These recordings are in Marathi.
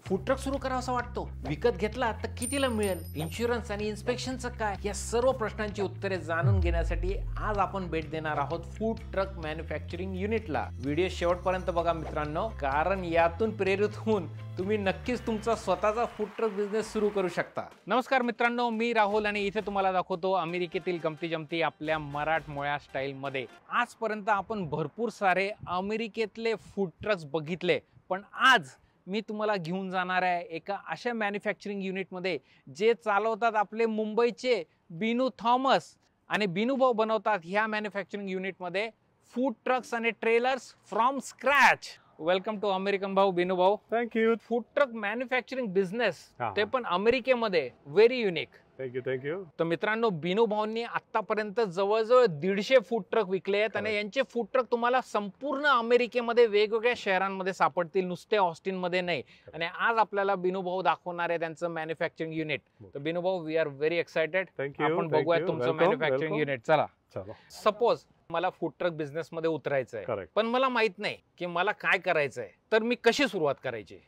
फूड ट्रक सुरू करावासा वाटतो, विकत घेतला तर कितीला मिळेल, इन्शुरन्स आणि इन्स्पेक्शनचं काय, या सर्व प्रश्नांची उत्तरे जाणून घेण्यासाठी आज आपण भेट देणार आहोत फूड ट्रक मॅन्युफॅक्चरिंग युनिटला. व्हिडिओ शेवटपर्यंत बघा मित्रांनो, कारण यातून प्रेरित होऊन तुम्ही नक्कीच तुमचा स्वतःचा फूड ट्रक बिझनेस सुरू करू शकता. नमस्कार मित्रांनो, मी राहुल आणि इथे तुम्हाला दाखवतो अमेरिकेतील गमती जमती आपल्या मराठमोळ्या स्टाईलमध्ये. आजपर्यंत आपण भरपूर सारे अमेरिकेतले फूड ट्रक्स बघितले, पण आज मी तुम्हाला घेऊन जाणार आहे एका अशा मॅन्युफॅक्चरिंग युनिटमध्ये जे चालवतात आपले मुंबईचे बिनू थॉमस. आणि बिनू भाऊ बनवतात ह्या मॅन्युफॅक्चरिंग युनिटमध्ये फूड ट्रक्स आणि trailers from scratch. Welcome to American भाऊ, बिनू भाऊ. Thank you. Food truck manufacturing business ते पण अमेरिकेमध्ये, व्हेरी युनिक. थँक्यू. तर मित्रांनो, बिनू भाऊंनी आतापर्यंत जवळजवळ 150 फूड ट्रक विकले आहेत आणि यांचे फूड ट्रक तुम्हाला संपूर्ण अमेरिकेमध्ये वेगवेगळ्या शहरांमध्ये सापडतील, नुसते ऑस्टिन मध्ये नाही. आणि आज आपल्याला बिनू भाऊ दाखवणार आहे त्यांचं मॅन्युफॅक्चरिंग युनिट. तर बिनू भाऊ, वी आर व्हेरी एक्साइटेड. आपण बघूया तुमचं मॅन्युफॅक्चरिंग युनिट. चला. सपोज मला फूड ट्रक बिझनेस मध्ये उतरायचं आहे, पण मला माहित नाही की मला काय करायचंय, तर मी कशी सुरुवात करायची?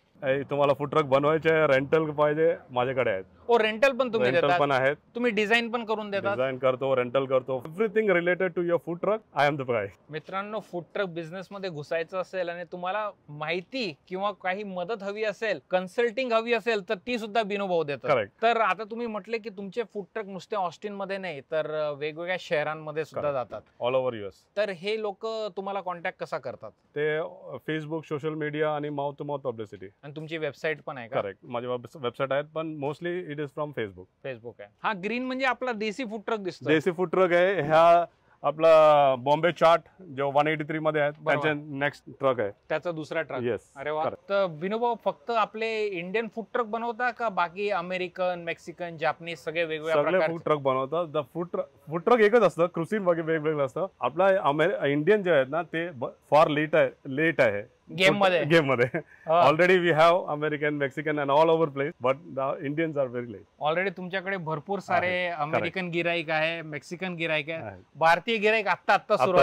तुम्हाला फूड ट्रक बनवायचे, रेंटल पाहिजे, माझ्याकडे आहेत. ओ, रेंटल पण तुम्ही देतात? पण आहेत. तुम्ही डिझाईन पण करून देतात? डिझाईन करतो, रेंटल करतो, everything related to your food truck. I am the guy. मित्रांनो, फूड ट्रक बिझनेस मध्ये घुसायचं असेल आणि तुम्हाला माहिती किंवा काही मदत हवी असेल, कन्सल्टिंग हवी असेल, तर ती सुद्धा बिनू भाऊ देतात. तर आता तुम्ही म्हटले की तुमचे फूड ट्रक नुसते ऑस्टिन मध्ये नाही, तर वेगवेगळ्या शहरांमध्ये सुद्धा जातात, ऑल ओव्हर US. तर हे लोक तुम्हाला कॉन्टॅक्ट कसा करतात? ते फेसबुक, सोशल मीडिया आणि माउथ टू माउथ पब्लिसिटी. आणि तुमची वेबसाईट पण आहे का? करेक्ट, माझी वेबसाईट आहेत, पण mostly it is from Facebook. Facebook आहे. हा ग्रीन म्हणजे आपला देसी फूड ट्रक दिसतो. देसी फूड ट्रक आहे. ह्या आपला बॉम्बे चार्ट जो 183 मध्ये आहे, त्याचे नेक्स्ट ट्रक आहे, त्याचा दुसरा ट्रक. येस. अरे वा. तर बिनू भाऊ फक्त आपले इंडियन फूड ट्रक बनवता का बाकी अमेरिकन, मेक्सिकन, जापनीज सगळे वेगवेगळे फूड ट्रक बनवतात? द फूड ट्रक एकच असतं, क्रुझिन वगैरे वेगवेगळं असतं. आपला इंडियन जे आहेत ना, ते फार लेट आहे गेम मध्ये. Already we have American, Mexican and all over place, but the Indians are very late. Already तुमच्याकडे भरपूर सारे अमेरिकन गिराईक आहे, मेक्सिकन गिराईक आहे, भारतीय गिराईक आता सुरू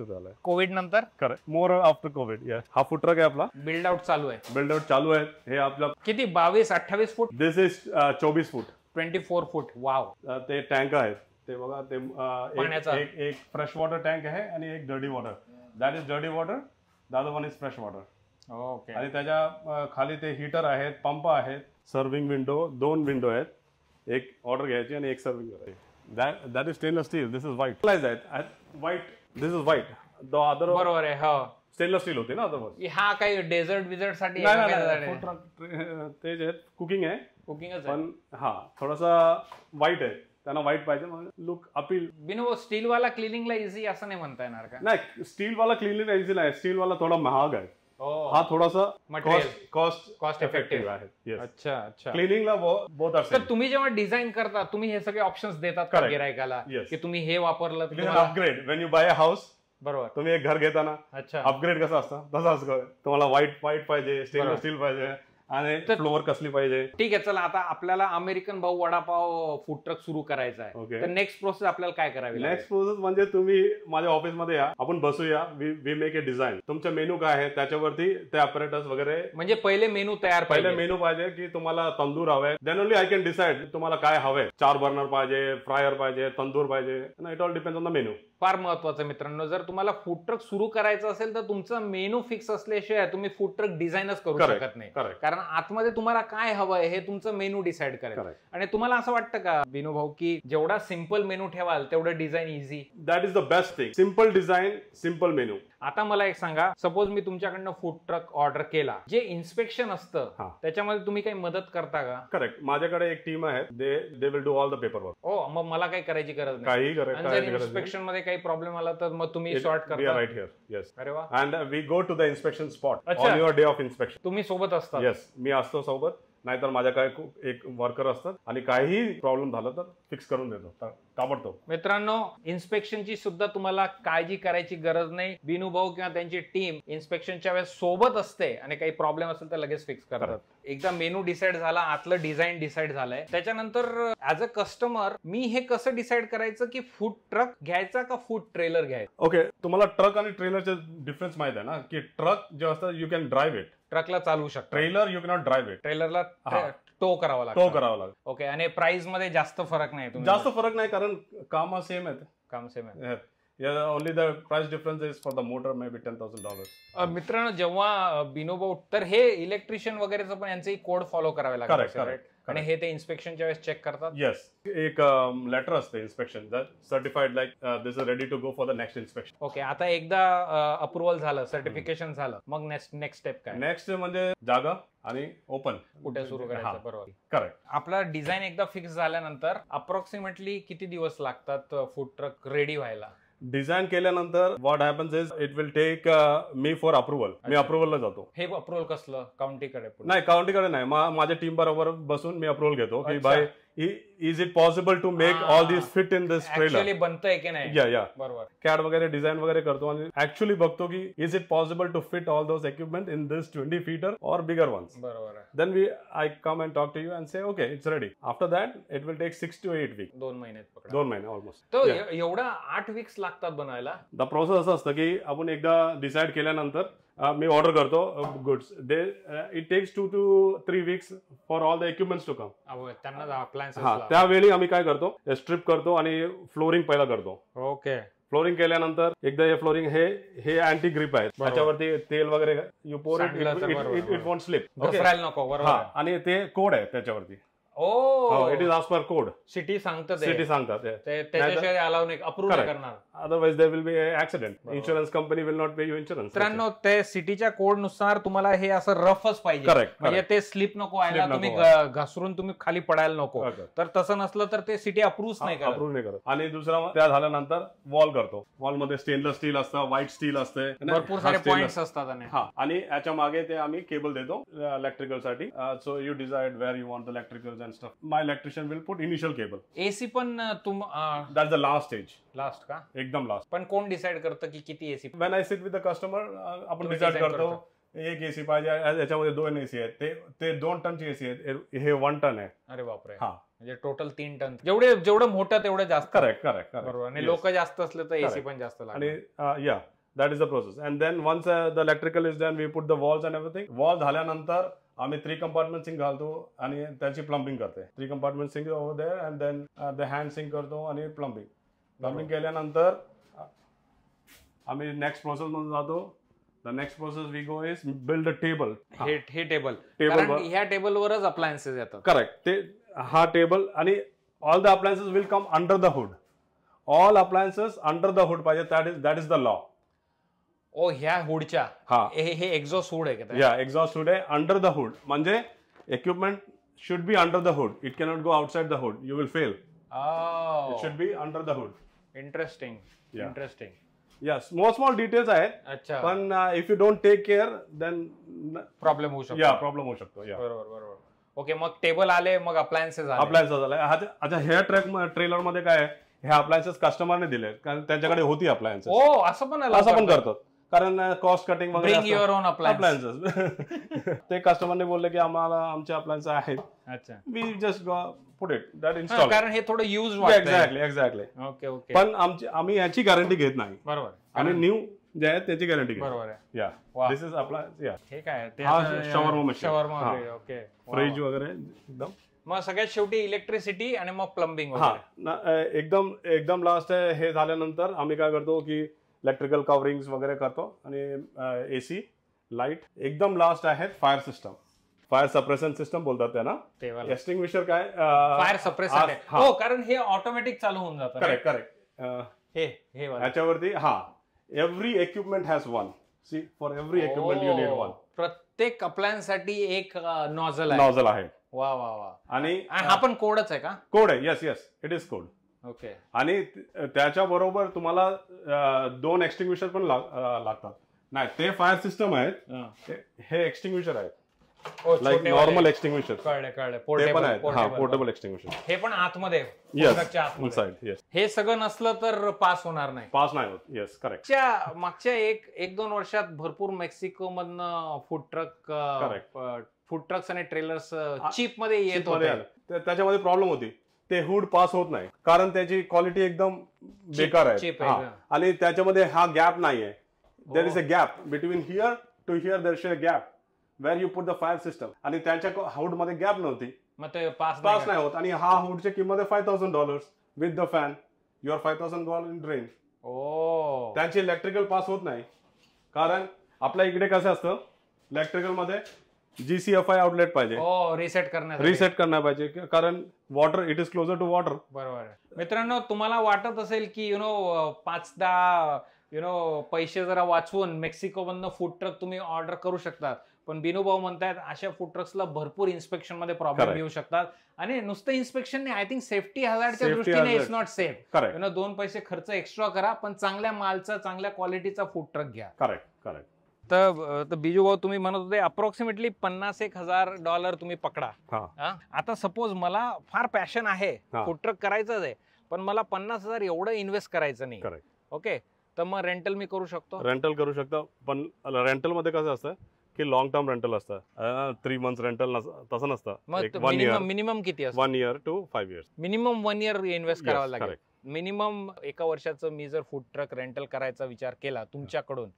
झालाय कोविड नंतर. Correct, more after Covid. हा फूड ट्रक आहे आपला. बिल्ड आउट चालू आहे. हे आपलं किती, 22-28 फूट? दिस इज 24 फूट, 24 फूट. वाव. ते टँक आहेत, ते बघा. ते एक फ्रेश वॉटर टँक आहे आणि एक dirty water. That is dirty water, the other one is fresh water. Okay. आणि त्याच्या खाली ते हीटर आहेत, पंप आहेत, सर्विंग विंडो, 2 विंडो आहेत, एक ऑर्डर घ्यायची आणि एक सर्विंग करायची. That is stainless steel. This is white. White. This is white. The other बरोबर आहे. स्टेनलेस स्टील होते ना अदरवाइज. हा काही डेझर्ट विझर्ट साठी ते जे कुकिंग आहे, कुकिंगच पण हा थोडासा व्हाईट आहे, त्यांना व्हाईट पाहिजे, लुक अपील. बिनू, स्टील वाला क्लिनिंगला इझी असं नाही म्हणता येणार का? नाही, स्टील वाला क्लिनिंग इझी नाही, स्टील वाला थोडा महाग आहे. हा थोडासा कॉस्ट इफेक्टिव्ह आहे. अच्छा. क्लिनिंगला बहुत असं. तर तुम्ही जेव्हा डिझाईन करता, तुम्ही हे सगळे ऑप्शन्स देतात का गिरायकाला की तुम्ही हे वापरलं? Upgrade when you buy a house. बरोबर. तुम्ही एक घर घेताना अपग्रेड कसं असतं, तसं असतं. तुम्हाला व्हाईट पाहिजे, स्टेनलेस स्टील पाहिजे, आणि फ्लोअर कसली पाहिजे. ठीक आहे. चला, आता आपल्याला अमेरिकन भाऊ वडापाव फूड ट्रक सुरू करायचा आहे, तर नेक्स्ट प्रोसेस आपल्याला काय करावी? नेक्स्ट प्रोसेस म्हणजे तुम्ही माझ्या ऑफिसमध्ये या, आपण बसूया, वी मेक ए डिझाईन. तुमचं मेनू काय आहे त्याच्यावरती ते अपरेटस वगैरे. म्हणजे पहिले मेनू पाहिजे की तुम्हाला तंदूर हवे, then only I can decide तुम्हाला काय हवंय. 4 बर्नर पाहिजे, फ्रायर पाहिजे, तंदूर पाहिजे. It all depends on the menu. फार महत्वाचं मित्रांनो, जर तुम्हाला फूड ट्रक सुरू करायचं असेल तर तुमचा मेनू फिक्स असल्याशिवाय तुम्ही फूड ट्रक डिझाईनच करू शकत नाही. कारण आतमध्ये तुम्हाला काय हवंय हे तुमचं मेनू डिसाइड करेल. आणि तुम्हाला असं वाटतं का बिनू भाऊ की जेवढा सिंपल मेनू ठेवाल तेवढं design easy? That is the best thing. Simple design, simple menu. आता मला एक सांगा, सपोज मी तुमच्याकडनं फूड ट्रक ऑर्डर केला, जे इन्स्पेक्शन असतं त्याच्यामध्ये तुम्ही काही मदत करता का? करेक्ट, माझ्याकडे एक टीम आहे, they will do all the paper work. हो, मग मला काही करायची गरज नाही. जर इन्स्पेक्शन मध्ये काही प्रॉब्लेम आला तर मग तुम्ही सॉर्ट करता? Right here. येस. अरे वा. And we go to the inspection spot on your day of inspection. तुम्ही सोबत असता? येस, मी असतो सोबत. नाहीतर माझ्या काय एक वर्कर असतात, आणि काहीही प्रॉब्लेम झालं तर फिक्स करून देतो ताबडतोब. मित्रांनो, इन्स्पेक्शनची सुद्धा तुम्हाला काळजी करायची गरज नाही. बिनू भाऊ किंवा त्यांची टीम इन्स्पेक्शनच्या वेळेस सोबत असते, आणि काही प्रॉब्लेम असेल तर लगेच फिक्स करतात. एकदा मेनू डिसाइड झाला, आतलं डिझाईन डिसाइड झालंय, त्याच्यानंतर ऍज अ कस्टमर मी हे कसं डिसाइड करायचं की फूड ट्रक घ्यायचा का फूड ट्रेलर घ्यायचा? ओके, तुम्हाला ट्रक आणि ट्रेलरचे डिफरन्स माहित आहे ना, की ट्रक जे असतं यू कॅन ड्राईव्ह इट. ट्रकला चालवू शकता. Trailer you cannot drive it. ट्रेलरला टो करावा लागतो. ओके. आणि प्राइस मध्ये जास्त फरक नाही? जास्त फरक नाही, कारण काम सेम आहे. काम सेम आहे. Only the price difference is for the motor may be $10,000. मित्रांनो, जेव्हा बिनोबा तर हे इलेक्ट्रिशियन वगैरेचं पण यांचे कोड फॉलो करावे लागतात आणि हे ते इन्स्पेक्शनच्या वेळेस चेक करतात. येस, एक लेटर असते inspection certified like this is ready to go for the next inspection. Okay. आता एकदा अप्रुव्हल झालं, सर्टिफिकेशन झालं, मग नेक्स्ट स्टेप काय? नेक्स्ट म्हणजे जागा आणि ओपन कुठे सुरू करायचं. बरोबर. करेक्ट. आपला डिझाईन एकदा फिक्स झाल्यानंतर अप्रॉक्सिमेटली किती दिवस लागतात फूड ट्रक रेडी व्हायला? डिझाईन केल्यानंतर what happens is it will take me for approval. मी अप्रुव्हलला जातो. हे अप्रुव्हल कसलं? काउंटीकडे? नाही, काउंटीकडे नाही. माझ्या टीम बरोबर बसून मी अप्रुव्हल घेतो की by is it possible to make all this fit in this trailer. Actually बनतंय की नाही? या बरोबर. कॅड वगैरे डिझाईन वगैरे करतो आणि ऍक्च्युअली बघतो की is it possible to fit all those equipment in this 20 footer or bigger ones. बरोबर. Then I come and talk to you and say okay it's ready. After that it will take 6 to 8 weeks. 2 महिन्यात. 2 महिने ऑलमोस्ट. तो एवढा 8 weeks लागतात बनवायला? द प्रोसेस असं असतं की आपण एकदा डिसाईड केल्यानंतर मी ऑर्डर करतो goods. It takes 2 to 3 weeks for all the equipments to come. त्यावेळी आम्ही काय करतो, स्ट्रिप करतो आणि फ्लोरिंग पहिला करतो. ओके. फ्लोरिंग केल्यानंतर एकदा हे फ्लोरिंग हे अँटी ग्रिप आहे, त्याच्यावरती तेल वगैरे you pour it won't slip. नको. बरोबर. आणि ते कोड आहे त्याच्यावरती. It is as per code. City सांगतात त्याच्याशिवाय अलाउ नाही, अप्रूव्ह नाही करणार. Otherwise there will be accident. Insurance company will not pay you insurance. मित्रांनो, ते सिटीच्या कोड नुसार तुम्हाला हे असं रफच पाहिजे. करेक्ट. म्हणजे ते स्लिप नको व्हायला, तुम्ही घसरून तुम्ही खाली पडायला नको. तर तसं नसलं तर ते सिटी अप्रूव्ह नाही करत. आणि दुसरा त्या झाल्यानंतर वॉल करतो. वॉल मध्ये स्टेनलेस स्टील असतं, व्हाईट स्टील असते, भरपूर सारे पॉइंट्स असतात. आणि याच्या मागे ते आम्ही केबल देतो इलेक्ट्रिकल साठी. So you decide where you want the electrical and stuff. My electrician will put initial cable. AC पण that's the last stage. Last का? एकदम लास्ट. पण कोण डिसाइड करतं की किती AC? When I sit with the customer आपण डिसाइड करतो एक एसी पाहिजे. याच्यामध्ये 2 एसी आहेत. ते 2 टनची एसी आहेत, हे 1 टन आहे. अरे बापरे. म्हणजे टोटल 3 टन. जेवढं मोठं तेवढं जास्त. करेक्ट. बरोबर. आणि लोक जास्त असले तर एसी पण जास्त लागतात. आणि या that is the process. And then once the electrical is done, we put the walls and everything. Wall झाल्यानंतर आम्ही 3 compartment सिंक घालतो आणि त्याची प्लंबिंग करते. 3 compartment sink over there and then the hand sink करतो आणि प्लंबिंग केल्यानंतर आम्ही नेक्स्ट प्रोसेस मध्ये जातो. The next process we go is build a table. हे टेबल. कारण ह्या टेबलवरच अप्लायन्सेस येतात. करेक्ट. ते हा टेबल आणि all the appliances will come under the hood. All appliances under the hood पाहिजे. that is the law. ओ, ह्या हुडच्या हे एक्झॉस्ट हुड आहे का? या एक्झॉस्ट हुड आहे अंडर द हुड. म्हणजे equipment should be under the hood. It cannot go outside the hood. You will fail. It should be under the hood. Interesting. या स्मॉल डिटेल्स आहेत. अच्छा. पण if you don't take care then problem होऊ शकतो. प्रॉब्लेम होऊ शकतो. बरोबर. ओके. मग टेबल आले, मग अप्लायन्सेस आले. अच्छा, ह्या ट्रेलर मध्ये काय आहे, हे अप्लायन्सेस कस्टमरने दिले कारण त्यांच्याकडे होती अप्लायन्सेस. असं पण करतात कारण कॉस्ट कटिंग वगैरे. ते कस्टमरने बोलले की आम्हाला आमचे अप्लायन्स आहेत. अच्छा. We just put it that install. कारण हे थोडं यूज. एक्झॅक्टली. ओके. पण आम्ही याची गॅरंटी घेत नाही. बरोबर. आणि न्यू जे आहे त्याची गॅरंटी घेतो. बरोबर आहे. This is appliance. हे काय? शॉवरमा. ओके. फ्रीज वगैरे एकदम. मग सगळ्यात शेवटी इलेक्ट्रिसिटी आणि मग प्लंबिंग. एकदम लास्ट आहे. हे झाल्यानंतर आम्ही काय करतो की इलेक्ट्रिकल कव्हरिंग वगैरे करतो आणि एसी लाईट. एकदम लास्ट आहे fire system. Fire suppression system बोलतात त्यांना. एक्सटिंग्विशर काय? Fire suppression. हो, कारण हे ऑटोमॅटिक चालू होऊन जातं. करेक्ट. हे याच्यावरती every equipment has one. See, for every equipment you need one. प्रत्येक अप्लायन्स साठी एक नॉझल आहे. वा. आणि हा पण कोडच आहे का? कोड आहे. Yes it is code. Okay. आणि त्याच्या बरोबर तुम्हाला 2 एक्सटिंग्विशर पण लागतात. नाही, ते फायर सिस्टम आहेत. हे एक्सटिंग्विशर आहेत. Like normal extinguisher. कळलं. Portable extinguisher. हे पण आतमध्ये. हे सगळं नसलं तर पास होणार नाही. पास नाही होत. Yes, correct. मागच्या 1-2 वर्षात भरपूर मेक्सिको मधनं फूड ट्रक्स आणि ट्रेलर्स चीप मध्ये येत होते. त्याच्यामध्ये प्रॉब्लेम होती. ते हुड पास होत नाही कारण त्याची क्वालिटी एकदम बेकार आहे. आणि त्याच्यामध्ये हा गॅप नाहीये. There is a gap between here to here. There is a gap where you put the fire system, आणि त्यांच्या हुड मध्ये गॅप नव्हती, मग ते पास नाही होत. आणि हा हुडची किंमत आहे $5,000 with the fan. Your $5,000 in drain. त्यांची इलेक्ट्रिकल पास होत नाही, कारण आपल्या इकडे कसं असतं इलेक्ट्रिकल मध्ये GCFI आउटलेट पाहिजे, रिसेट करण्या पाहिजे, कारण water it is closer to water. बरोबर. मित्रांनो, तुम्हाला वाटत असेल की 5-10 पैसे जरा वाचवून मेक्सिको मधनं फूड ट्रक तुम्ही ऑर्डर करू शकतात, पण बिनू भाऊ म्हणतायत अशा फूड ट्रक्सला भरपूर इन्स्पेक्शन मध्ये प्रॉब्लेम येऊ शकतात, आणि नुसतं इन्स्पेक्शन नाही, आय थिंक सेफ्टी हजार्डच्या दृष्टीने इट्स नॉट सेफ. 2 पैसे खर्च एक्स्ट्रा करा, पण चांगल्या मालचा, चांगल्या क्वालिटीचा फूड ट्रक घ्या. करेक्ट. तर बिजू भाऊ, तुम्ही म्हणत होते अप्रॉक्सिमेटली $50,000 तुम्ही पकडा. आता सपोज मला फार पॅशन आहे, फूड ट्रक करायचंच आहे, पण मला 50,000 एवढं इन्व्हेस्ट करायचं नाही. ओके, तर मग रेंटल मी करू शकतो? रेंटल करू शकतो, पण रेंटल मध्ये कसं असतं की लॉंग टर्म रेंटल असतं. 3 months रेंटल तसं नसतं. मिनिमम किती असतं? 1 year to 5 years. Minimum 1 year invest करावं लागेल. मिनिमम 1 वर्षाचं मी जर फूड ट्रक रेंटल करायचा विचार केला तुमच्याकडून,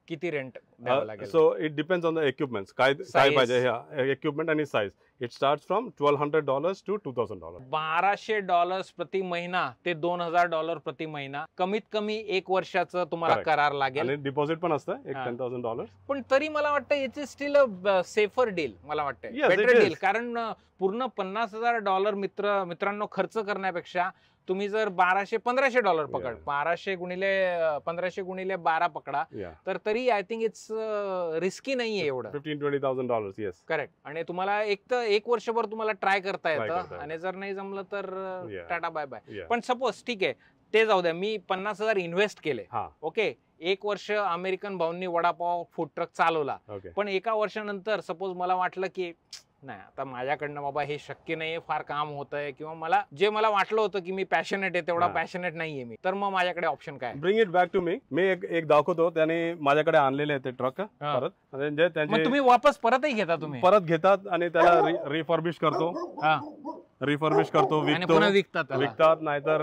किती रेंट द्यावं लागेल? So it depends on the equipment. काय पाहिजे ह्या इक्विपमेंट आणि size. It starts from $1,200 to $2,000. $1,200 प्रति महिना ते $2,000 प्रति महिना, कमीत कमी 1 वर्षाचं तुम्हाला करार लागेल. आणि डिपॉझिट पण असतं एक $10,000. पण तरी मला वाटतं याची स्टील सेफर डील, मला वाटतं बेटर डील, कारण पूर्ण $50,000 मित्रांनो खर्च करण्यापेक्षा तुम्ही जर $1,200-1,500 पकड, 1500 गुणिले 12 पकडा, तर तरी आय थिंक इट्स रिस्की नाहीये एवढं. $15,000-20,000. Yes, correct. आणि तुम्हाला एक 1 वर्षभर तुम्हाला ट्राय करता येतं, आणि जर नाही जमलं तर टाटा बाय बाय. पण सपोज ठीक आहे, ते जाऊ द्या, मी 50,000 इन्व्हेस्ट केले. ओके, 1 वर्ष अमेरिकन भाऊंनी वडापाव फूड ट्रक चालवला, पण 1 वर्षानंतर सपोज मला वाटलं की नाही, आता माझ्याकडनं बाबा हे शक्य नाहीये, फार काम होतंय, किंवा मला वाटलं होतं की मी पॅशनेट आहे तेवढा पॅशनेट नाहीये मी, तर मग माझ्याकडे ऑप्शन काय? Bring it back to me. मी एक दाखवतो, त्याने माझ्याकडे आणलेले ते ट्रक परत, म्हणजे त्यांचे तुम्ही वापस परतही घेता, तुम्ही परत घेतात आणि त्याला रिफर्बिश करतो, विकतात, नाहीतर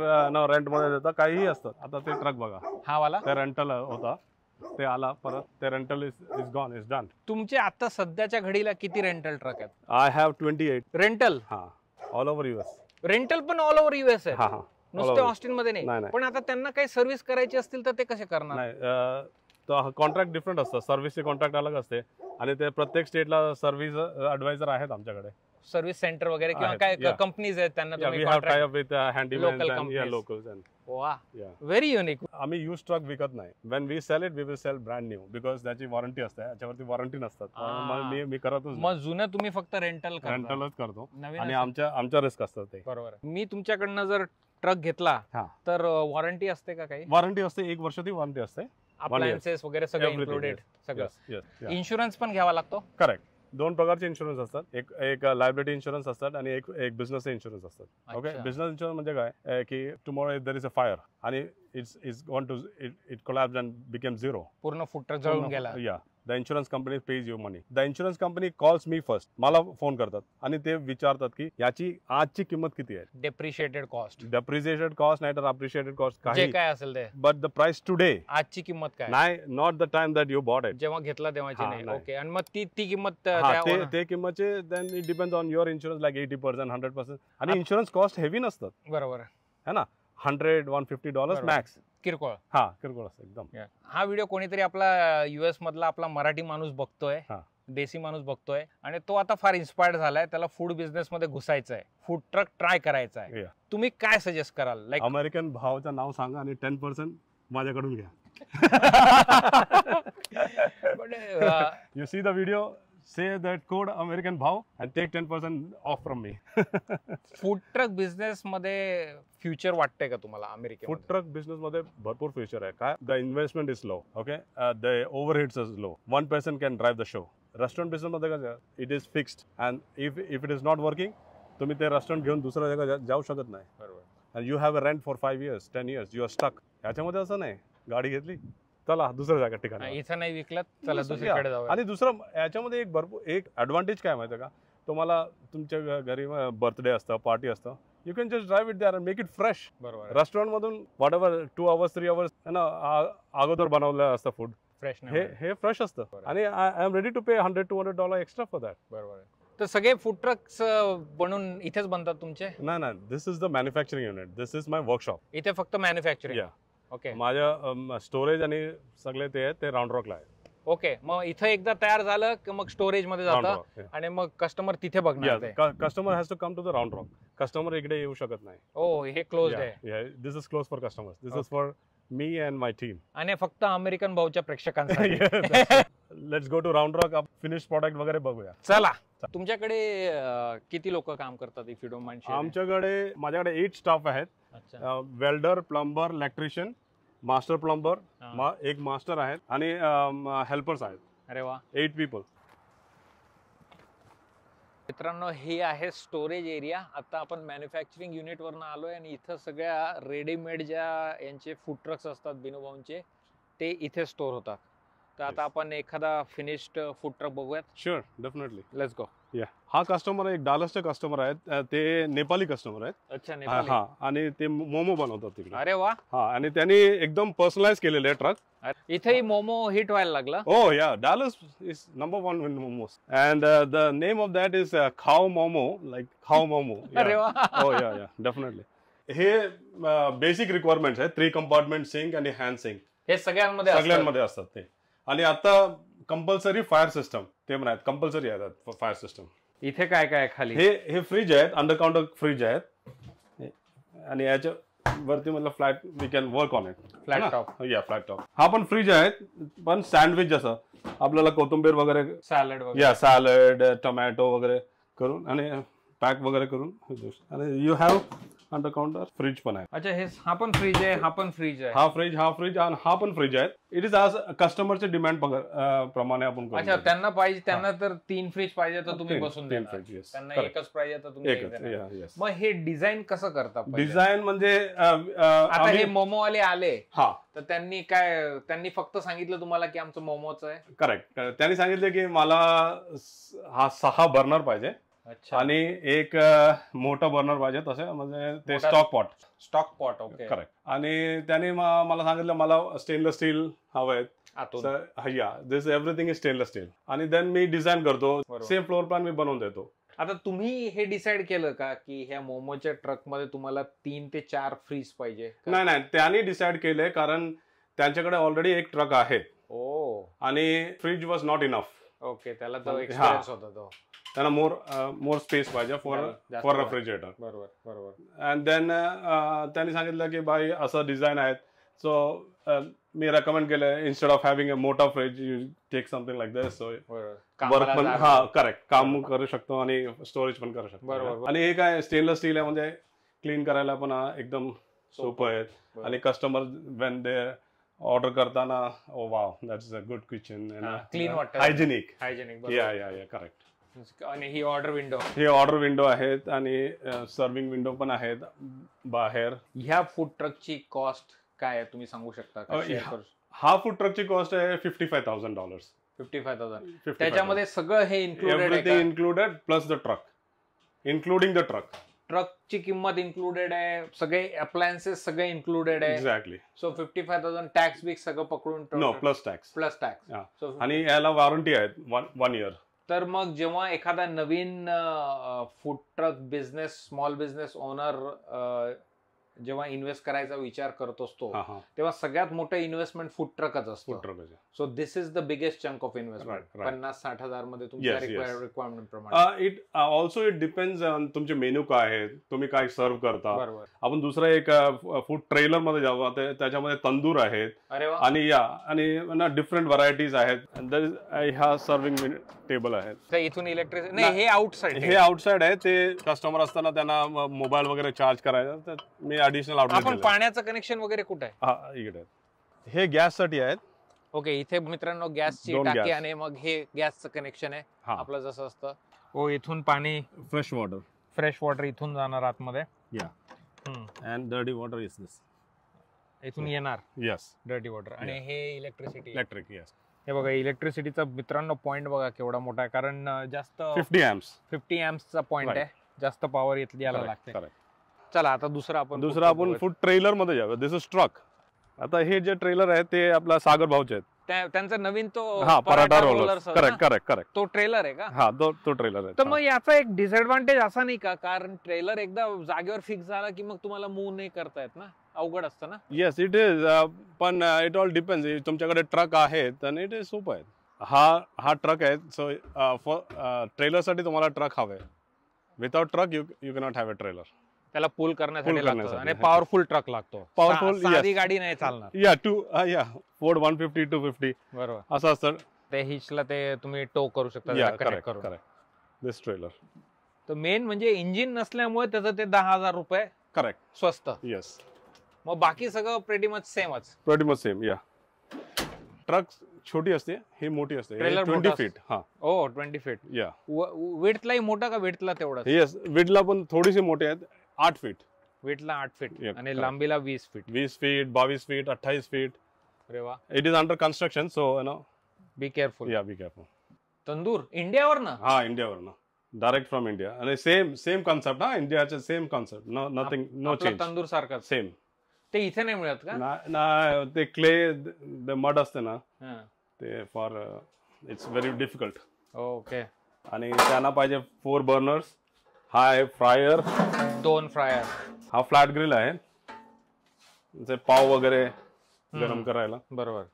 रेंट मध्ये देतात, काहीही असतात. आता ते ट्रक बघा, हा वाला ते रेंटल होता, ते आला परत, ते rental is gone, is done. तुमचे आता सध्याच्या घडीला किती रेंटल ट्रक आहेत? I have 28 rental. All over US. Rental पण ऑल ओव्हर US आहे, नुसते ऑस्टिन मध्ये नाही. पण आता त्यांना काही सर्व्हिस करायची असतील तर ते कसे करणार? नाही, कॉन्ट्रॅक्ट डिफरंट असतं, सर्व्हिसचे कॉन्ट्रॅक्ट अलग असते, आणि ते प्रत्येक स्टेटला सर्व्हिस ॲडवायझर आहेत आमच्याकडे. सर्व्हिस सेंटर वगैरे किंवा काय कंपनीज आहेत त्यांना तुम्ही contract with handymans and locals. Very unique. आम्ही यूज ट्रक विकत नाही. When we sell it we will sell brand new, because त्याची वॉरंटी असते, याच्यावरती वॉरंटी नसतात. मी करतच. मग जुनं तुम्ही फक्त रेंटलच करतो, आणि आमच्या रिस्क असतात ते. बरोबर. मी तुमच्याकडनं जर ट्रक घेतला तर वॉरंटी असते का? काही वॉरंटी असते, 1 वर्षाची वॉरंटी असते. अप्लायन्सेस वगैरे सगळं इन्क्लुडेड, सगळं. इन्शुरन्स पण घ्यावा लागतो? करेक्ट. 2 प्रकारचे इन्शुरन्स असतात, एक लायबिलिटी इन्शुरन्स असतात आणि एक बिझनेस इन्शुरन्स असतात. ओके, बिझनेस इन्शुरन्स म्हणजे काय की tomorrow if there is a fire आणि it's gone to it collapse and became zero, पूर्ण फूड ट्रक जळून गेला. The insurance company pays you money. The insurance company calls me first, मला फोन करतात आणि ते विचारतात की याची आजची किंमत किती आहे. डेप्रिशिएटेड कॉस्ट नाही तर अप्रिशिएटेड कॉस्ट, काय असेल ते, बट द प्राइस टुडे, आजची किंमत काय, नाही, not the time that you bought it, जेव्हा घेतला तेव्हाची नाही. ओके, आणि मग ती किंमत ते किंमतचे then it depends on your insurance, like 80%, 100%. आणि इन्शुरन्स कॉस्ट हेवी नसतात. बरोबर है ना, $100-150 मॅक्स. किरकोळ. किरकोळ असतं एकदम. हा व्हिडिओ कोणीतरी आपला US मधला आपला मराठी माणूस बघतोय, देसी माणूस बघतोय, आणि तो आता फार इन्स्पायर्ड झालाय, त्याला फूड बिझनेस मध्ये घुसायचं आहे, फूड ट्रक ट्राय करायचा आहे. तुम्ही काय सजेस्ट कराल? लाईक अमेरिकन भावाचं नाव सांगा आणि 10% माझ्याकडून घ्या. You see the video, say that code American भाव and take 10% off from me. Food truck business मध्ये फ्युचर वाटतंय का तुम्हाला अमेरिकेत? फूड ट्रक बिझनेस मध्ये भरपूर फ्युचर आहे. काय, the investment is low, okay, the overheads is low, 1 person can drive the show. Restaurant business मध्ये कसं, it is fixed, and if it is not working, तुम्ही ते रेस्टॉरंट घेऊन दुसऱ्या जागा जाऊ शकत नाही. बरोबर. And you have a rent for 5 years, 10 years, you are stuck. याच्यामध्ये असं नाही, गाडी घेतली, चला दुसऱ्या जागा ठिकाणी, इथं नाही विकलं, चला दुसरीकडे जाऊ. आणि दुसरं याच्यामध्ये एक ऍडव्हान्टेज काय माहिती का, तुम्हाला तुमच्या घरी बर्थडे असतं, पार्टी असतं, you can just drive it there and make it fresh. बरोबर. रेस्टॉरंट मधून वॉट एव्हर 2 hours 3 hours ना अगोदर बनवलं असतं फूड, फ्रेश हे फ्रेश असतं आणि I am ready to pay $100-200 extra for that. बरोबर. तर सगळे फूड ट्रक्स बनून इथेच बनतात तुमचे? नाही, this is the manufacturing unit, this is my workshop. इथे फक्त मॅन्युफॅक्चरिंग? ओके. माझ्या स्टोरेज आणि सगळे ते राऊंड रॉकला आहे. ओके. मग इथं एकदा तयार झालं की मग स्टोरेज मध्ये जातं आणि मग कस्टमर तिथे बघणार. Customer has to come to the Round Rock. Customer इकडे येऊ शकत नाही. ओ, हे क्लोज्ड आहे. This is close for customers. This is for me and my team. आणि फक्त अमेरिकन भाऊच्या प्रेक्षकांसाठी. Let's go to Round Rock. Finish product वगैरे बघूया. चला. तुमच्याकडे किती लोक काम करतात इफ यू डोंट माइंड? माझ्याकडे 8 स्टाफ आहेत. Welder, plumber, electrician, master plumber, एक मास्टर आहेत आणि हेल्पर्स आहेत. अरे वा. 8 पीपल. मित्रांनो, हे आहे स्टोरेज एरिया. आता आपण मॅन्युफॅक्चरिंग युनिट वरनं आलोय आणि इथं सगळ्या रेडीमेड ज्या यांचे फूड ट्रक्स असतात बिनूभाऊंचे, ते इथे स्टोर होतात. तर आता आपण एखादा फिनिश्ड फूड ट्रक बघूयात. Sure, definitely. Let's go. हा कस्टमर एक डालसचे कस्टमर आहेत. ते नेपाली कस्टमर आहेत. अच्छा, नेपाली. हा, आणि ते मोमो बनवतात तिकडे. अरे वा. हा, आणि त्यांनी एकदम पर्सनलाइज केलेले आहे ट्रक. इथेही मोमो हिट व्हायला लागला. Oh yeah, Dallas is number 1 in momos, and the name of that is Khao Momo, like Khao Momo. अरे वा. Oh yeah, definitely. हे बेसिक रिक्वायरमेंट्स आहेत. 3 कंपार्टमेंट सिंक आणि हँड सिंक हे सगळ्यांमध्ये असतात ते. आणि आता कंपल्सरी फायर सिस्टम ते पण आहेत. कंपल्सरी आहेत फायर सिस्टम. इथे काय काय खाली? हे फ्रीज आहेत, अंडर काउंटर फ्रीज आहेत आणि याच्या वरती मतलब flat we can work on it. Flat top. Flat top. हा पण फ्रीज आहेत, पण सँडविच जसं आपल्याला कोथिंबीर वगैरे, सॅलड वगैरे, सॅलड, टोमॅटो वगैरे करून आणि पॅक वगैरे करून. आणि you have under counter fridge पण आहे. अच्छा, हा पण फ्रीज आहे, हा पण फ्रीज आहे. हा फ्रीज आणि हा पण फ्रीज आहे. इट इज आज कस्टमरचे डिमांड प्रमाणे आपण. अच्छा, त्यांना पाहिजे, त्यांना तर 3 फ्रीज पाहिजे तर तुम्ही बसून देणार. त्यांना एकच पाहिजे तर तुम्ही. मग हे डिझाईन कसं करता? डिझाईन म्हणजे आता हे मोमो वाले आले, हा, तर त्यांनी फक्त सांगितलं तुम्हाला की आमचं मोमोच आहे? करेक्ट. त्यांनी सांगितलं की मला हा 6 बर्नर पाहिजे आणि एक मोठा बर्नर पाहिजे, तसे म्हणजे ते स्टॉक पॉट. ओके. करेक्ट. आणि त्यांनी मला सांगितलं मला स्टेनलेस स्टील हवंय. दिस एव्हरीथिंग इज स्टेनलेस स्टील. आणि देन मी डिझाईन करतो, सेम फ्लोर प्लॅन मी बनवून देतो. आता तुम्ही हे डिसाइड केलं का की ह्या मोमोच्या ट्रक मध्ये तुम्हाला 3 ते 4 फ्रीज पाहिजे? नाही, त्यांनी डिसाइड केले कारण त्यांच्याकडे ऑलरेडी एक ट्रक आहे. आणि fridge was not enough. Okay, त्याला तो एक्सपिरियन्स होता तो. त्यांना मोर स्पेस पाहिजे फॉर रेफ्रिजरेटर. बरोबर. अँड देन त्यांनी सांगितलं की बाई असं डिझाईन आहेत. सो मी रेकमेंड केलं इन्स्टेड ऑफ हॅव्हिंग अ मोठा fridge you take something like this. So work पण करेक्ट काम करू शकतो आणि स्टोरेज पण करू शकतो. बरोबर. आणि हे काय स्टेनलेस स्टील आहे म्हणजे क्लीन करायला पण एकदम सोपं आहे. आणि कस्टमर वेन दे ऑर्डर करताना wow that's a good kitchen, clean वाटतं, हायजेनिक. या करेक्ट. आणि ही ऑर्डर विंडो आहेत आणि सर्विंग विंडो पण आहेत बाहेर. ह्या फूड ट्रकची कॉस्ट काय आहे तुम्ही सांगू शकता का? हा फूड ट्रकची कॉस्ट आहे $55,000. 55,000. त्याच्यामध्ये सगळं हे included plus the truck, including the ट्रकची किंमत इन्क्लुडेड आहे, सगळे अप्लायन्सेस सगळे इन्क्लुडेड आहे. एक्झॅक्टली. सो 55,000 टॅक्स बिक्स सगळं पकडून? No, plus tax. आणि याला वॉरंटी आहे 1 year. तर मग जेव्हा एखादा नवीन food truck business, small business owner जेव्हा इन्व्हेस्ट करायचा विचार करत असतो तेव्हा सगळ्यात मोठं इन्व्हेस्टमेंट फूड ट्रकच असतं. So this is the biggest chunk of investment. 50-60,000 मध्ये तुमच्या रिक्वायरमेंट प्रमाणे. इट डिपेंड्स ऑन तुमचे मेन्यू काय आहेत, तुम्ही काय सर्व्ह करता. आपण दुसरा एक फूड ट्रेलर मध्ये जाऊ, त्याच्यामध्ये तंदूर आहेत आणि डिफरंट व्हरायटीज आहेत. ह्या सर्विंग टेबल आहेत. इथून इलेक्ट्रिसिटी नाही, हे आउटसाइड आहे. ते कस्टमर असताना त्यांना मोबाईल वगैरे चार्ज करायचा. मी ऍडिशनल आपण पाण्याचं कनेक्शन वगैरे कुठे आहे? इकडे हे गॅससाठी आहेत. ओके. इथे मित्रांनो गॅसची टाकी आणि मग हे गॅसचं कनेक्शन आहे आपलं जसं असतं. इथून पाणी फ्रेश वॉटर इथून जाणार आतमध्ये. अँड डर्टी वॉटर इज दिस. इथून येणार. Yes, dirty water. आणि हे इलेक्ट्रिक. यस. हे बघा इलेक्ट्रिसिटीचा मित्रांनो पॉइंट बघा केवढा मोठा आहे, कारण जास्त 50 amps पॉइंट आहे. जास्त पॉवर याला लागते. चला आता दुसरा आपण फूड ट्रेलर मध्ये जाऊया. दिस इज ट्रक. आता हे जे ट्रेलर आहे ते आपला सागर भाऊचे आहेत. त्यांचा नवीन तो paratha roller, correct correct correct, तो ट्रेलर आहे का? हा, तो ट्रेलर आहे. तर मग याचा एक डिसएडव्हान्टेज असा नाही का, कारण ट्रेलर एकदा जागेवर फिक्स झाला की मग तुम्हाला मूव्ह नाही करता येत ना, अवघड असतं ना? येस इट इज, पण इट ऑल डिपेंड्स. तुमच्याकडे ट्रक आहे तर इट इज सोपं आहे. हा ट्रक आहे. सो ट्रेलर साठी तुम्हाला ट्रक हवे. Without truck you cannot have a trailer. त्याला पुल करण्यासाठी लागतो आणि पॉवरफुल ट्रक लागतो. पॉवरफुल, साधी गाडी नाही चालणार. या फोर्ड 150 250 बरोबर असं असतं. ते हिचला ते तुम्ही टो करू शकता. दिस ट्रेलर. तर मेन म्हणजे इंजिन नसल्यामुळे त्याचं ते 10,000 रुपये करेक्ट स्वस्त. येस. मग बाकी सगळं प्रेटी मच सेमच. Pretty much same. या ट्रक छोटी असते, ही मोठी असते. Trailer 20 feet. हा, ओ 20 फीट. या विड्थलाही मोठा का विड्थला तेवढाच? येस, विड्थला पण थोडीशी मोठी आहेत. 8 फीट विड्थला 8 फीट आणि लांबीला 20 फीट. 20 feet, 22 feet, 28 feet. अरे वा. It is under construction, so you know be careful. या बी केअरफुल. तंदूर इंडियावर ना? हा, इंडियावर ना, डायरेक्ट फ्रॉम इंडिया. आणि सेम कॉन्सेप्ट. हा, इंडियाचे same concept. Nothing, no change. Tandoor सारखा सेम. ते इथे नाही मिळत का? ना, ते क्ले मड असते ना, ते for its very difficult. Okay. आणि त्यांना पाहिजे 4 बर्नर्स. हा आहे फ्रायर, 2 फ्रायर. हा फ्लॅट ग्रिल आहे, पाव वगैरे गरम करायला. बरोबर.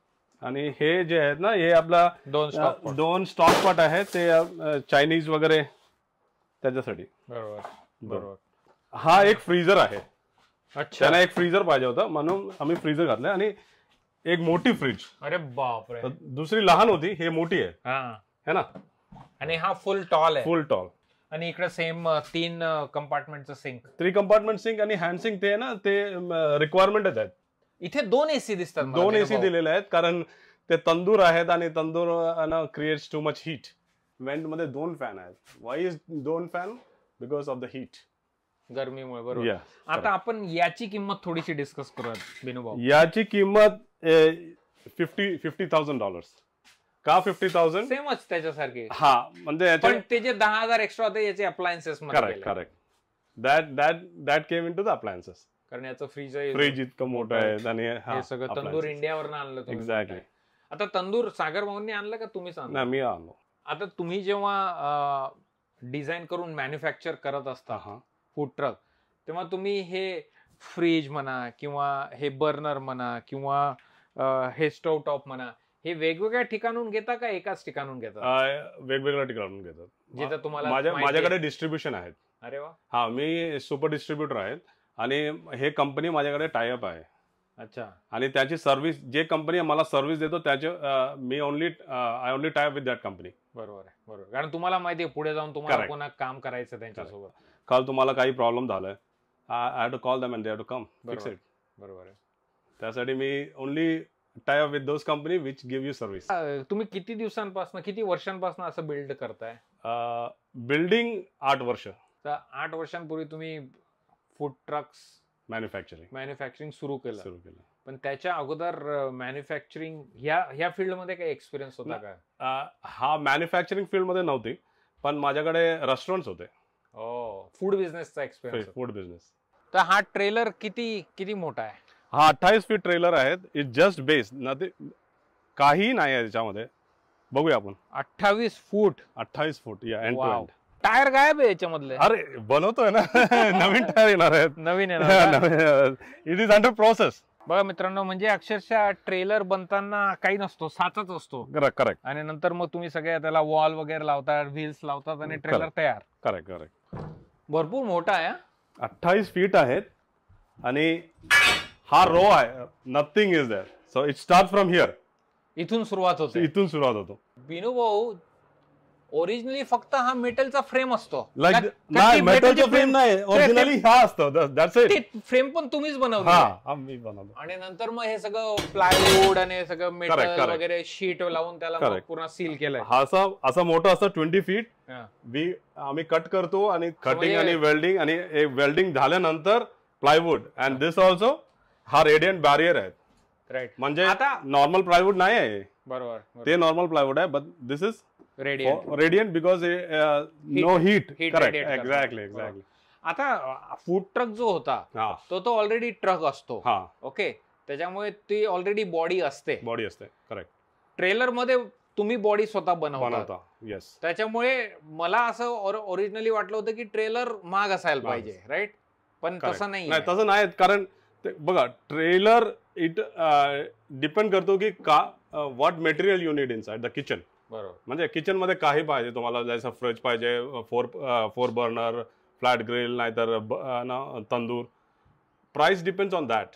आणि हे जे आहेत ना, हे आपला 2 स्टॉक पॉट आहे, ते चायनीज वगैरे त्याच्यासाठी. बरोबर बरोबर. हा एक फ्रीजर आहे. अच्छा. त्यांना एक फ्रीजर पाहिजे होता म्हणून आम्ही फ्रीजर घातलंय. आणि एक मोठी फ्रीज. अरे बापरे. दुसरी लहान होती, हे मोठी आहे, है ना? आणि हा फुल टॉल आहे. Full tall. आणि इकडे सेम 3 कंपार्टमेंटचं सिंक. 3 कंपार्टमेंट सिंक आणि हँड सिंक. ते ना, ते रिक्वायरमेंटच आहेत. इथे 2 एसी दिसतात. 2 एसी दिलेले आहेत, कारण ते तंदूर आहेत आणि tandoor creates too much heat. Vent मध्ये 2 फॅन आहेत. Why is 2 fan? Because of the heat, गरमीमुळे. बरोबर. आता आपण याची किंमत थोडीशी डिस्कस करूयात बिनू भाऊ. याची किंमत $50,000. का 50,000? सेमच त्याच्यासारखी. हा, म्हणजे ते जे 10,000 एक्स्ट्रा होते याचे अप्लायन्सेस मध्ये. Correct. That came in to the appliances. कारण याचं फ्रीज इतकं मोठं आहे. आणि हे सगळं तंदूर इंडियावर आणलं. एक्झॅक्टली. आता तंदूर सागर भाऊंनी आणलं का तुम्हीच आणलं? मी आणलो. आता तुम्ही जेव्हा डिझाईन करून मॅन्युफॅक्चर करत असता फूड ट्रक, तेव्हा तुम्ही हे फ्रीज म्हणा किंवा हे बर्नर म्हणा किंवा हे स्टोव टॉप म्हणा, हे वेगवेगळ्या ठिकाणून घेता का एकाच ठिकाणून घेता? वेगवेगळ्या ठिकाणून घेतात. जिथं तुम्हाला माझ्याकडे डिस्ट्रीब्युशन आहेत. अरे वा. हा, मी सुपर डिस्ट्रीब्युटर आहेत आणि हे कंपनी माझ्याकडे टायअप आहे. अच्छा. आणि त्याची सर्व्हिस, जे कंपनी मला सर्व्हिस देतो त्याचे I only tie up with that company. बरोबर आहे. बरोबर. कारण तुम्हाला माहिती आहे पुढे जाऊन तुम्हाला पुन्हा काम करायचं त्यांच्यासोबत. काल तुम्हाला काही प्रॉब्लेम झालाय, I have to call them and they have to come fix it. बरोबर आहे. त्यासाठी मी only tie up with those company which give you service. तुम्ही किती दिवसांपासून, किती वर्षांपासून असं बिल्ड करताय? बिल्डिंग 8 वर्ष. तर 8 वर्षांपूर्वी तुम्ही फूड ट्रक्स मॅन्युफॅक्चरिंग सुरू केलं. पण त्याच्या अगोदर मॅन्युफॅक्चरिंग ह्या फील्डमध्ये काही एक्सपिरियन्स होता का? हा, मॅन्युफॅक्चरिंग फील्ड मध्ये नव्हती, पण माझ्याकडे रेस्टॉरंट्स होते. फूड बिझनेसचा एक्सपिरियन्स. Food business. तर हा ट्रेलर किती मोठा आहे? हा 28 फीट ट्रेलर आहेत. इट जस्ट बेस, काही नाही आहे त्याच्यामध्ये. बघूया आपण. 28 फूट. 28 फूट. या, एंड टू एंड. टायर गायब आहे याच्यामधले. अरे बनवतोय ना. नवीन टायर येणार आहेत. नवीन येणार. It is under process. बघा मित्रांनो, म्हणजे अक्षरशः ट्रेलर बनताना काही नसतो, साचाच असतो. करेक्ट. आणि नंतर मग तुम्ही सगळे त्याला वॉल वगैरे लावतात, व्हील्स लावतात आणि ट्रेलर तयार. करेक्ट. भरपूर मोठा आहे. 28 फीट आहेत आणि हा रो आहे. Nothing is there. So it start from here. इथून सुरुवात होते. इथून सुरुवात होतो. बिनू भाऊ, ओरिजिनली फक्त हा मेटलचा फ्रेम असतो. नाही, मेटलचा फ्रेम नाही, ओरिजिनली हा असतो. That's it. फ्रेम पण तुम्हीच बनवतो? हा, मी बनवतो. आणि नंतर मग हे सगळं प्लायवूड आणि सगळं मेटल वगैरे शीट लावून त्याला पूर्ण सील केलंय. असं मोठं असतं 20 फीट. आम्ही कट करतो आणि कटिंग आणि वेल्डिंग, आणि वेल्डिंग झाल्यानंतर प्लायवूड. अँड दिस ऑल्सो हा रेडियंट बॅरियर आहे. राईट. म्हणजे आता नॉर्मल प्लायवूड नाही आहे. बरोबर. ते नॉर्मल प्लायवूड आहे, but this is radiant because no heat. Correct. Exactly. आता फूड ट्रक जो होता तो ऑलरेडी ट्रक असतो. ओके. त्याच्यामुळे ती ऑलरेडी बॉडी असते. करेक्ट. ट्रेलर मध्ये तुम्ही बॉडी स्वतः बनवता. येस. त्याच्यामुळे मला असं ओरिजिनली वाटलं होतं की ट्रेलर महाग असायला पाहिजे, राईट? पण तसं नाही. तसं नाही, कारण बघा ट्रेलर इट डिपेंड करतो की what material you need inside the kitchen. बरोबर. म्हणजे किचन मध्ये काही पाहिजे तुम्हाला, जसं फ्रीज पाहिजे, फोर बर्नर, फ्लॅट ग्रिल, नाहीतर tandoor. Price depends on that.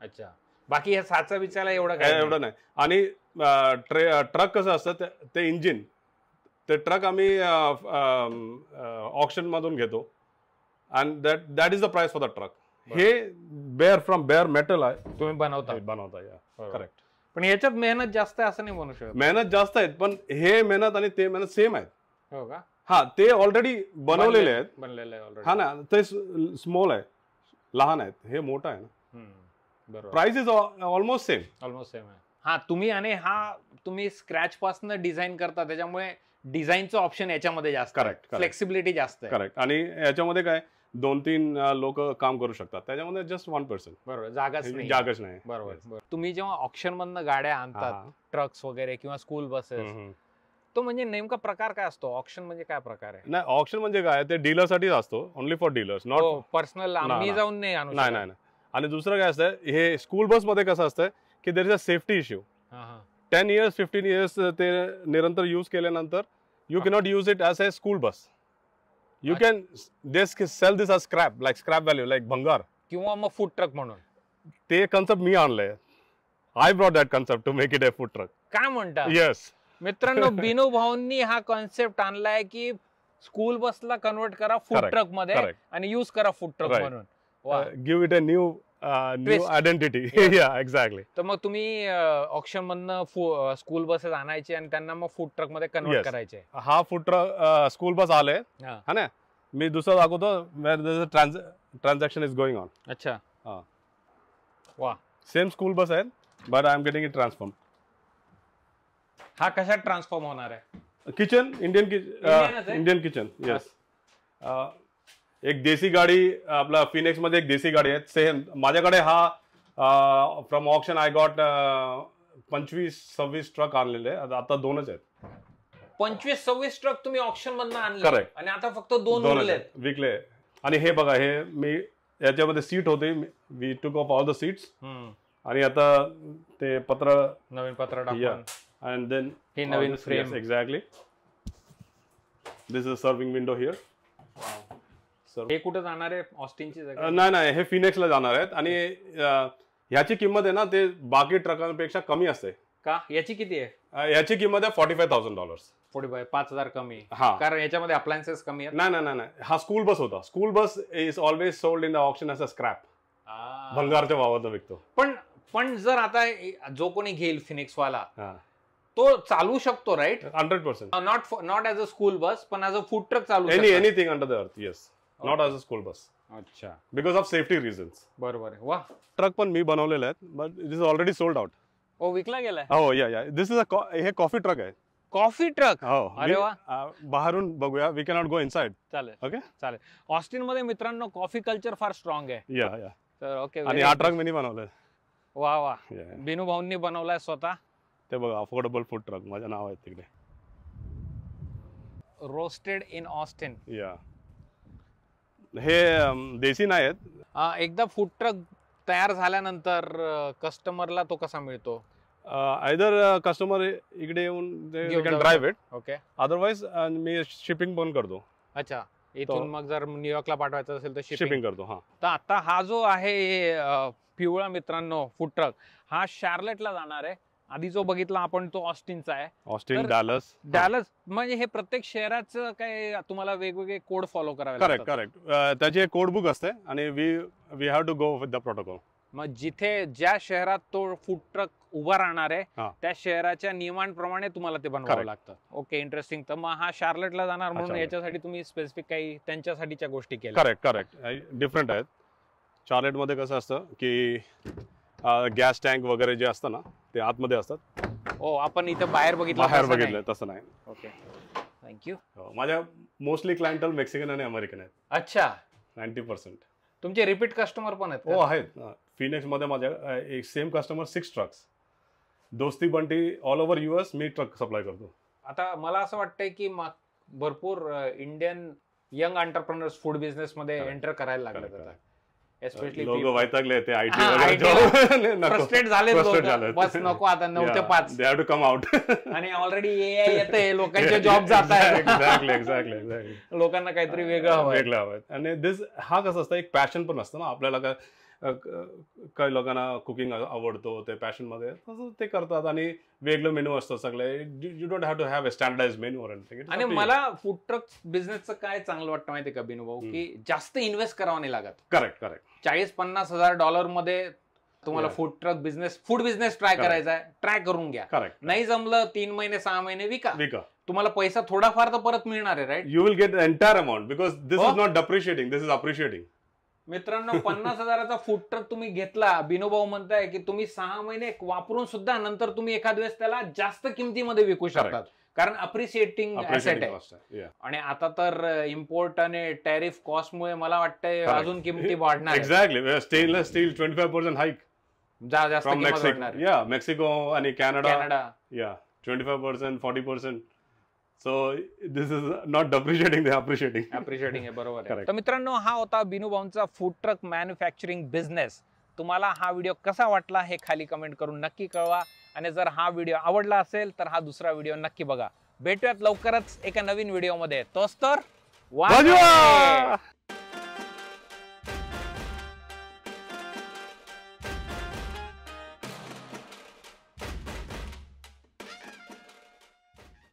अच्छा. बाकी ह्या साचा विचारायला एवढं नाही. आणि ट्रक कसं असतं, ते इंजिन, ते ट्रक आम्ही ऑक्शन मधून घेतो and that is the price for the truck. हे बेअर मेटल आहे, तुम्ही बनवता. करेक्ट. पण याच्यात मेहनत जास्त आहे असं नाही म्हणू शकत. मेहनत जास्त आहेत, पण हे मेहनत आणि ते मेहनत सेम आहेत. हो का? हा, ते ऑलरेडी बनवलेले आहेत. हा ना, ते स्मॉल आहे, लहान आहेत, हे मोठं आहे ना. बरोबर. प्राइस इज ऑलमोस्ट सेम आहे. हा, तुम्ही स्क्रॅच पासून डिझाईन करता, त्याच्यामुळे डिझाईनचं ऑप्शन याच्यामध्ये जास्त. करेक्ट. फ्लेक्सिबिलिटी जास्त आहे. करेक्ट. आणि याच्यामध्ये काय 2-3 लोक काम करू शकतात, त्याच्यामध्ये जस्ट 1%. बरोबर. जागाच नाही. बरोबर. तुम्ही जेव्हा ऑप्शन मधनं गाड्या आणतात, ट्रक्स वगैरे किंवा स्कूल बसेस, तो म्हणजे नेमका प्रकार काय असतो? ऑप्शन म्हणजे काय प्रकार आहे? नाही, ऑप्शन म्हणजे काय, ते डीलर साठीच असतो, only for dealers, not personal. आम्ही जाऊन नाही आणू. नाही. आणि दुसरं काय असतं, हे स्कूल बस मध्ये कसं असतं की there is a safety issue. 10 years 15 years ते निरंतर यूज केल्यानंतर you cannot use it as a school bus. You can sell this as scrap, like scrap value, like भंगार, किंवा मग फूड ट्रक म्हणून. ते कन्सेप्ट मी आणलंय. I brought that concept to make it a food truck. काय म्हणता? येस मित्रांनो, बिनू भाऊंनी हा कॉन्सेप्ट आणलाय की स्कूल बसला कन्वर्ट करा फूड ट्रक मध्ये आणि यूज करा फूड ट्रक म्हणून. Give it a new identity. Exactly. तर मग तुम्ही ऑप्शन मधनं स्कूल बसेस आणायचे आणि त्यांना मग फूड ट्रक मध्ये कन्वर्ट करायचे. हा फूड ट्रक स्कूल बस आले, हा ना. मी दुसरं दाखवतो, ट्रान्झॅक्शन इज गोइंग ऑन. अच्छा. वा. सेम स्कूल बस आहेत, but I am getting it transform. हा कशात ट्रान्सफॉर्म होणार आहे? Kitchen, Indian kitchen. येस. एक देसी गाडी, आपला फिनिक्स मध्ये एक देसी गाडी आहे सेम. माझ्याकडे हा from auction I got 25-26 truck आणलेले, आता 2च आहेत. 25-26 ट्रक तुम्ही ऑक्शन मधनं आणले? करेक्ट. आणि आता फक्त 2 विकले. आणि हे बघा, हे मी याच्यामध्ये सीट होते, वी टूक ऑफ ऑल द सीट्स, आणि आता ते नवीन पत्र टाकून, and then he navin frame. Yes, exactly. This is a serving window here. हे कुठे जाणार आहे? ऑस्टिनची जागा? नाही, हे फिनिक्सला जाणार आहेत. आणि ह्याची किंमत आहे ना, ते बाकी ट्रकांपेक्षा कमी असते. का? याची किती आहे? याची किंमत आहे $45,000. 5,000 कमी. हा, कारण याच्यामध्ये अप्लायन्सेस कमी आहेत. नाही. हा स्कूल बस होता. School bus is always sold in the auction as a scrap. भंगारच्या भावात विकतो. पण जर आता जो कोणी घेईल फिनिक्स वाला, तो चालू शकतो, right? 100%. Not as a school bus, पण ॲज अ फूड ट्रक चालू. Anything under the earth. Yes. Not as a school bus. अच्छा. Because of safety reasons. बरोबर आहे. वा. ट्रक पण मी बनवलेले आहेत, but it is already sold out. ओ, विकला गेलाय? हो, या. दिस इज हे कॉफी ट्रक आहे. Coffee truck? हो. अरे वा. बाहेरून बघूया, वी कॅनॉट गो इनसाइड. चालेल. ओके, चालेल. ऑस्टिन मध्ये मित्रांनो कॉफी कल्चर फार स्ट्रॉंग आहे. या. तर ओके. आणि हा ट्रक मी बनवलाय. वा. बिनू भाऊंनी बनवलाय स्वतः. ते बघा, अफोर्डेबल फूड ट्रक, माझं नाव आहे तिकडे. Roasted in Austin. या. हे देसी नाही आहेत. एकदा फूड ट्रक तयार झाल्यानंतर कस्टमरला तो कसा मिळतो? आयदर कस्टमर इकडे येऊन can drive it. Okay. Otherwise me shipping पण करतो. अच्छा. इथून मग जर न्यूयॉर्कला पाठवायचं असेल तर शिपिंग करतो. हा. तर आता हा जो आहे पिवळा मित्रांनो फूड ट्रक, हा शार्लेटला जाणार आहे. आधी जो बघितला आपण तो ऑस्टिनचा आहे. Austin, Dallas. म्हणजे हे प्रत्येक शहराचं काय तुम्हाला वेगवेगळे कोड फॉलो करावे लागतात? करेक्ट. त्याची एक कोड बुक असते आणि we have to go with the protocol. मग जिथे ज्या शहरात तो फूड ट्रक उभा राहणार आहे त्या शहराच्या नियमांप्रमाणे तुम्हाला ते बनवावं लागतं. Okay, interesting. तर मग हा शार्लेटला जाणार म्हणून याच्यासाठी तुम्ही स्पेसिफिक काही त्यांच्यासाठीच्या गोष्टी केल्या? करेक्ट. डिफरंट आहेत. शार्लेटमध्ये कसं असतं की गॅस टँक वगैरे जे असतं ना, ते आतमध्ये असतात. आपण इथे बाहेर बघितलं तसं नाही. Okay, thank you. माझ्या मोस्टली क्लायंटल मेक्सिकन आणि अमेरिकन आहेत. अच्छा. 90%. तुमचे रिपीट कस्टमर पण आहेत? हो, आहेत. फिनिक्स मध्ये माझ्या एक सेम कस्टमर 6 ट्रक्स. दोस्ती बंटी ऑल ओव्हर US मी ट्रक सप्लाय करतो. आता मला असं वाटतंय की भरपूर Indian young entrepreneurs food business मध्ये एंटर करायला लागले आता. एस्पेशली लोक वैतागले ते IT फ्रस्ट्रेट झाले, बस नको आता 9 ते 5 they have to come out. आणि ऑलरेडी AI येते, लोकांचे जॉब जात आहेत. एक्झॅक्टली लोकांना काहीतरी वेगळं हवं. आणि हा कसं असतं, एक पॅशन पण असतं ना आपल्याला. काही लोकांना कुकिंग आवडतो, ते पॅशन मध्ये तसं ते करतात आणि वेगळं मेनू असतं सगळे. You don't have to have a standardize menu or anything. आणि मला फूड ट्रक बिझनेसचं काय चांगलं वाटतं माहितीये का बिनू भाऊ, की जास्त इन्व्हेस्ट करावं नाही लागत. करेक्ट 40-50 हजार डॉलर मध्ये तुम्हाला फूड बिझनेस ट्राय करायचा आहे, ट्राय करून घ्या. करेक्ट. नाही जमलं 3 महिने 6 महिने विका. तुम्हाला पैसा थोडाफार तर परत मिळणार आहे, right? You will get entire amount because this is not depreciating, this is appreciating. मित्रांनो, 50 हजाराचा फूड ट्रक तुम्ही घेतला, बिनोभाऊ म्हणताय की तुम्ही 6 महिने वापरून सुद्धा नंतर तुम्ही एखाद वेळेस त्याला जास्त किमतीमध्ये विकू शकतात, कारण अप्रिशिएटिंग ॲसेट आहे. आणि आता तर इम्पोर्ट आणि टॅरिफ कॉस्टमुळे मला वाटतंय अजून किमती वाढणार. एक्झॅक्टली. स्टेनलेस स्टील 25% हाईक जास्त किंमत वाढणार. मेक्सिको आणि Canada 25%, 40%. So this is not depreciating, they are appreciating. आहे, बरोबर आहे. तर मित्रांनो, हा होता बिनू भाऊंचा फूड ट्रक मॅन्युफॅक्चरिंग बिझनेस. तुम्हाला हा व्हिडिओ कसा वाटला हे खाली कमेंट करून नक्की कळवा. आणि जर हा व्हिडिओ आवडला असेल तर हा दुसरा व्हिडिओ नक्की बघा. भेटूयात लवकरच एका नवीन व्हिडिओमध्ये. तोच तर वाजवा.